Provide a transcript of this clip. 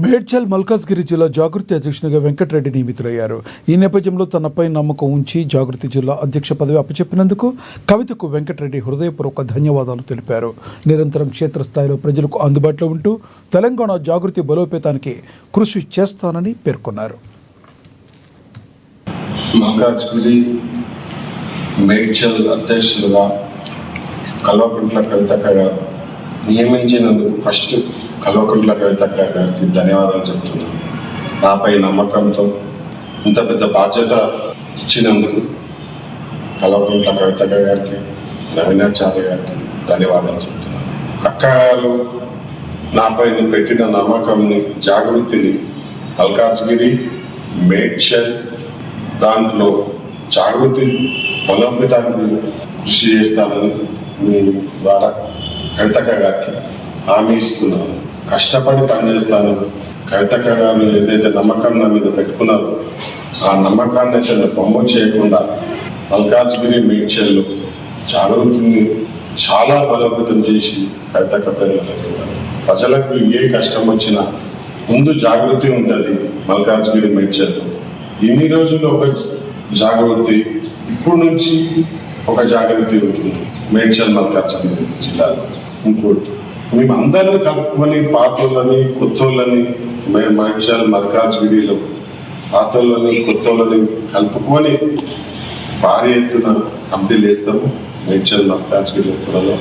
మేడ్చల్ మల్కాజ్గిరి జిల్లా జాగృతి అధ్యక్షునిగా వెంకటరెడ్డి నియమితులయ్యారు. ఈ నేపథ్యంలో తనపై నమ్మకం ఉంచి జాగృతి జిల్లా అధ్యక్ష పదవి అప్పచెప్పినందుకు కవితకు వెంకటరెడ్డి హృదయపూర్వక ధన్యవాదాలు తెలిపారు. నిరంతరం క్షేత్రస్థాయిలో ప్రజలకు అందుబాటులో ఉంటూ తెలంగాణ జాగృతి బలోపేతానికి కృషి చేస్తానని పేర్కొన్నారు. మల్కాజ్గిరి మేడ్చల్ అధ్యక్షులుగా కల్వకుంట్ల కవితక్క గారు నియమించినందుకు ఫస్ట్ కల్వకుంట్ల కవితక్క గారికి ధన్యవాదాలు చెప్తున్నాను. నాపై నమ్మకంతో ఇంత పెద్ద బాధ్యత ఇచ్చినందుకు కల్వకుంట్ల కవితక్క గారికి, నవీనాచార్య గారికి ధన్యవాదాలు చెప్తున్నాను. అక్క గారు నాపై పెట్టిన నమ్మకంని, జాగృతిని మల్కాజ్గిరి, మేడ్చల్ దాంట్లో జాగృతి బలోపేతానికి కృషి చేస్తానని మీ ద్వారా కవితక్క గారికి హామీ ఇస్తున్నాను. కష్టపడి పనిచేస్తాను. కవితక్క గారు ఏదైతే నమ్మకం నా మీద పెట్టుకున్నారో ఆ నమ్మకాన్ని అసలు బొమ్మ చేయకుండా మల్కాజ్గిరి, మేడ్చల్లో జాగృతిని చాలా బలోపేతం చేసి కవితక్క పేరు ప్రజలకు ఏ కష్టం వచ్చినా ముందు జాగృతి ఉంటుంది. మల్కాజ్గిరి, మేడ్చల్లో ఇన్ని రోజులు ఒక జాగృతి, ఇప్పుడు నుంచి ఒక జాగృతి ఉంటుంది మేడ్చల్, మల్కాజ్గిరి జిల్లాలో. ఇంకోటి, మేమందరినీ కలుపుకొని పాతోళ్ళని, కొత్తోళ్ళని, మేడ్చల్, మల్కాజ్గిరిలో పాతోళ్ళని, కొత్తోళ్ళని కలుపుకొని భారీ ఎత్తున కమిటీలు వేస్తాము మేడ్చల్, మల్కాజ్గిరి త్వరలో.